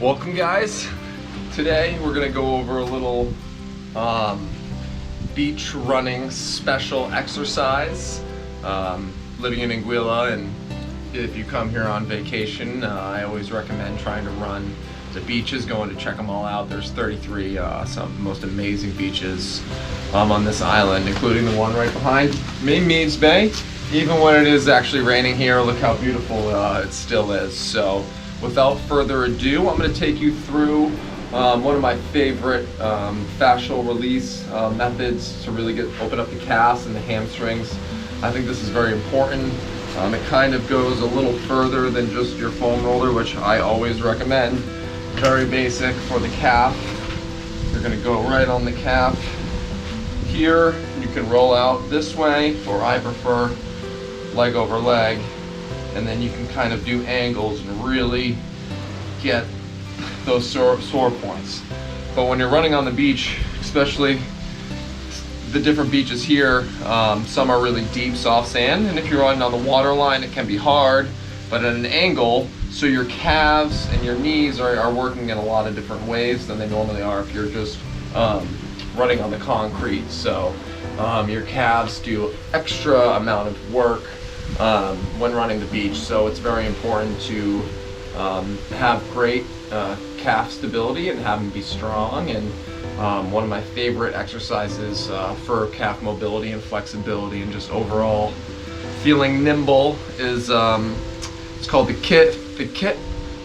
Welcome guys. Today we're gonna go over a little beach running special exercise. Living in Anguilla, and if you come here on vacation, I always recommend trying to run the beaches, going to check them all out. There's 33 some of the most amazing beaches on this island, including the one right behind me, Meads Bay. Even when it is actually raining here, look how beautiful it still is. So without further ado, I'm going to take you through one of my favorite fascial release methods to really open up the calves and the hamstrings. I think this is very important. It kind of goes a little further than just your foam roller, which I always recommend. Very basic for the calf. You're going to go right on the calf here. You can roll out this way, or I prefer leg over leg, and then you can kind of do angles and really get those sore points. But when you're running on the beach, especially the different beaches here, some are really deep, soft sand, and if you're running on the water line, it can be hard, but at an angle, so your calves and your knees are working in a lot of different ways than they normally are if you're just running on the concrete. So your calves do extra amount of work when running the beach, so it's very important to have great calf stability and have them be strong. And one of my favorite exercises for calf mobility and flexibility and just overall feeling nimble is it's called the Kit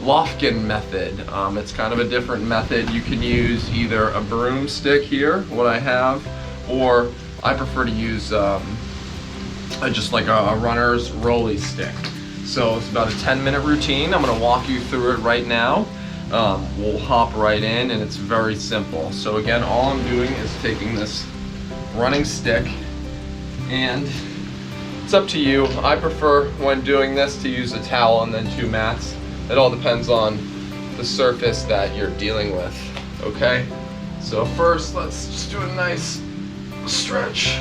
Laughlin Method. It's kind of a different method. You can use either a broomstick here, what I have, or I prefer to use just like a runner's rolly stick. So it's about a 10-minute routine. I'm going to walk you through it right now. We'll hop right in, and it's very simple. So again, all I'm doing is taking this running stick, and it's up to you. I prefer when doing this to use a towel and then 2 mats. It all depends on the surface that you're dealing with. Okay, so first let's just do a nice stretch.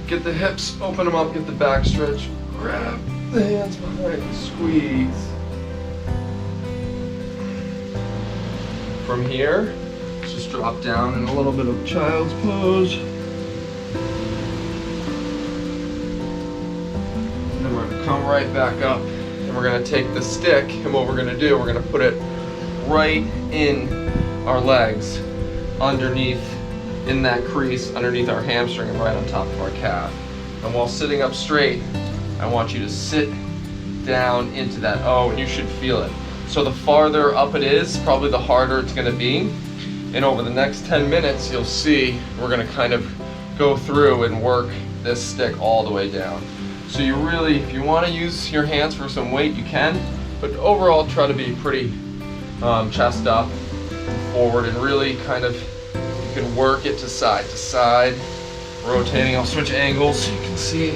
Get the hips, open them up, get the back stretch, grab the hands behind and squeeze. From here, just drop down in a little bit of child's pose. And then we're gonna come right back up, and we're gonna take the stick, and what we're gonna do, we're gonna put it right in our legs, underneath, in that crease, underneath our hamstring and right on top of our calf. And while sitting up straight, I want you to sit down into that O, and you should feel it. So the farther up it is, probably the harder it's gonna be. And over the next 10 minutes, you'll see we're gonna kind of go through and work this stick all the way down. So you really, if you wanna use your hands for some weight, you can, but overall try to be pretty chest up, forward, and really kind of, you can work it to side, rotating. I'll switch angles so you can see.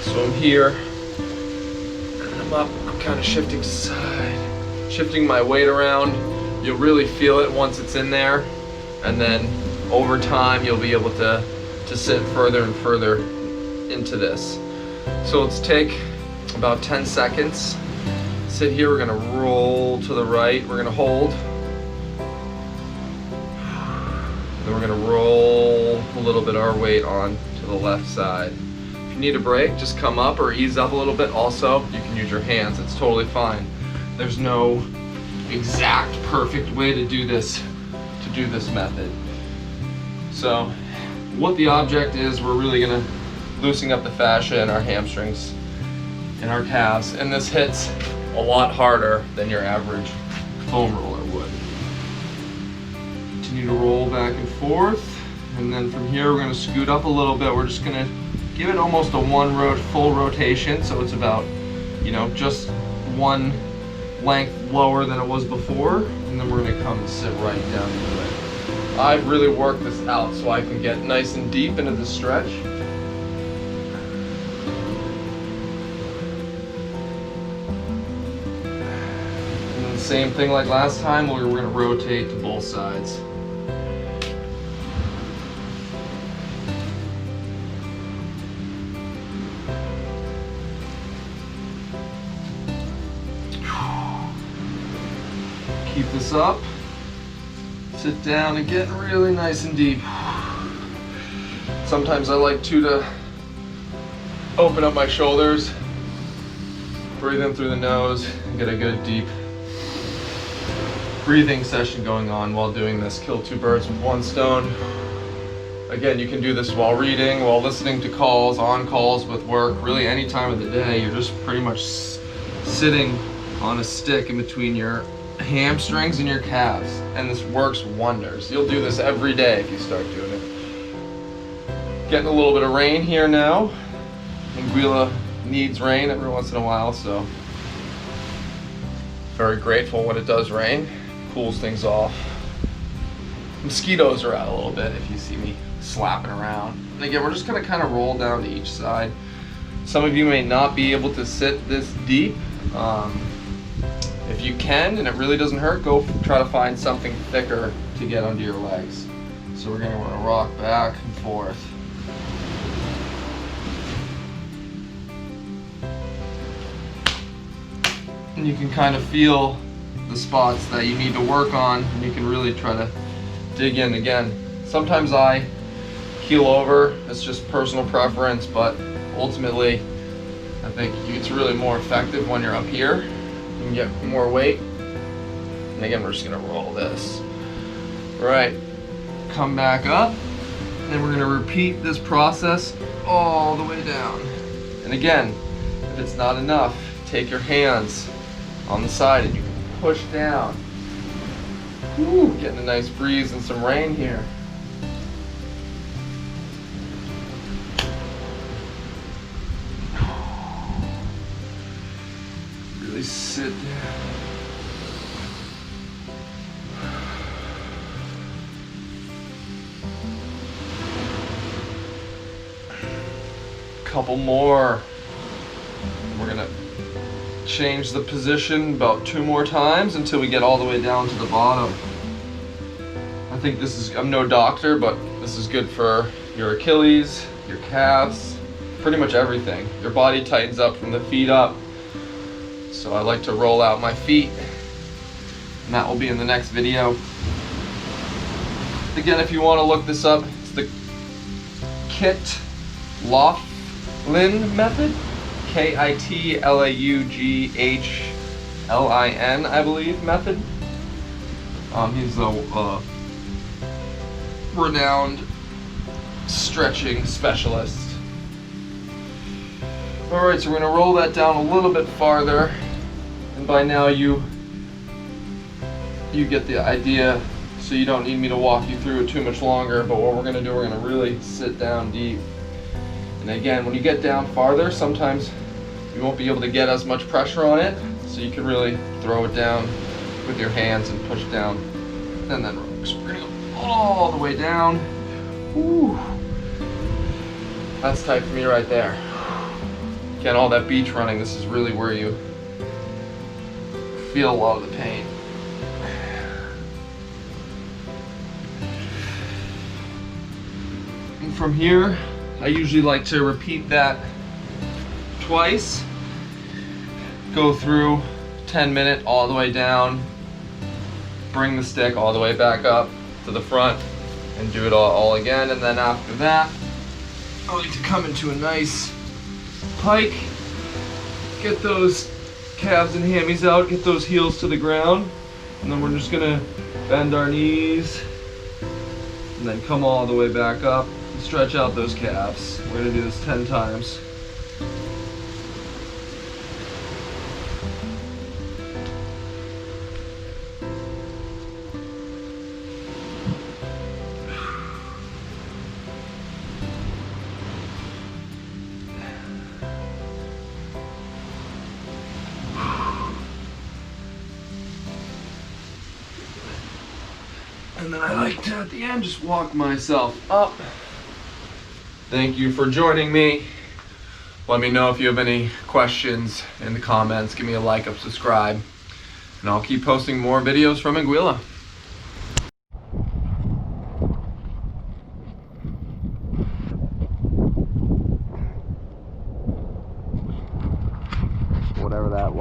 So I'm here, and I'm up, I'm kind of shifting to side, shifting my weight around. You'll really feel it once it's in there, and then over time you'll be able to sit further and further into this. So let's take about 10 seconds. Sit here, we're gonna roll to the right, we're gonna hold. Then we're gonna roll a little bit our weight on to the left side. If you need a break, just come up or ease up a little bit. Also, you can use your hands, it's totally fine. There's no exact perfect way to do this method. So what the object is, we're really gonna loosen up the fascia in our hamstrings and our calves, and this hits a lot harder than your average foam roller would. Continue to roll back and forth, and then from here we're going to scoot up a little bit. We're just going to give it almost a full rotation, so it's about, you know, just one length lower than it was before, and then we're going to come and sit right down into it. I've really worked this out so I can get nice and deep into the stretch. And then same thing like last time, we're going to rotate to both sides. Keep this up. Sit down and get really nice and deep. Sometimes I like to open up my shoulders, breathe in through the nose, and get a good deep breathing session going on while doing this. Kill two birds with one stone. Again, you can do this while reading, while listening to calls, on calls with work, really any time of the day. You're just pretty much sitting on a stick in between your hamstrings and your calves, and this works wonders. You'll do this every day if you start doing it. Getting a little bit of rain here now. Anguilla needs rain every once in a while, so very grateful when it does rain. Cools things off. Mosquitoes are out a little bit if you see me slapping around. And again, we're just gonna kind of roll down to each side. Some of you may not be able to sit this deep. If you can and it really doesn't hurt, go try to find something thicker to get under your legs. So we're gonna want to rock back and forth. And you can kind of feel the spots that you need to work on, and you can really try to dig in again. Sometimes I keel over, it's just personal preference, but ultimately I think it's really more effective when you're up here. You can get more weight. And again, we're just gonna roll this. All right, come back up, and then we're gonna repeat this process all the way down. And again, if it's not enough, take your hands on the side and you can push down. Woo, getting a nice breeze and some rain here. Really sit down. Couple more. We're gonna change the position about 2 more times until we get all the way down to the bottom. I think this is, I'm no doctor, but this is good for your Achilles, your calves, pretty much everything. Your body tightens up from the feet up. So I like to roll out my feet, and that will be in the next video. Again, if you want to look this up, it's the Kit Laughlin Method. Kitlauglin, I believe, method. He's a renowned stretching specialist. All right, so we're gonna roll that down a little bit farther, and by now you get the idea, so you don't need me to walk you through it too much longer. But what we're gonna do, we're gonna really sit down deep. And again, when you get down farther, sometimes you won't be able to get as much pressure on it, so you can really throw it down with your hands and push down. And then we're gonna go all the way down. Woo. That's tight for me right there. Again, all that beach running, this is really where you feel a lot of the pain. And from here, I usually like to repeat that twice. Go through 10-minute all the way down, bring the stick all the way back up to the front, and do it all again. And then after that, I like to come into a nice pike, get those calves and hammies out, get those heels to the ground, and then we're just gonna bend our knees and then come all the way back up and stretch out those calves. We're gonna do this 10 times. And then I like to, at the end, just walk myself up. Thank you for joining me. Let me know if you have any questions in the comments. Give me a like, subscribe, and I'll keep posting more videos from Anguilla. Whatever that was.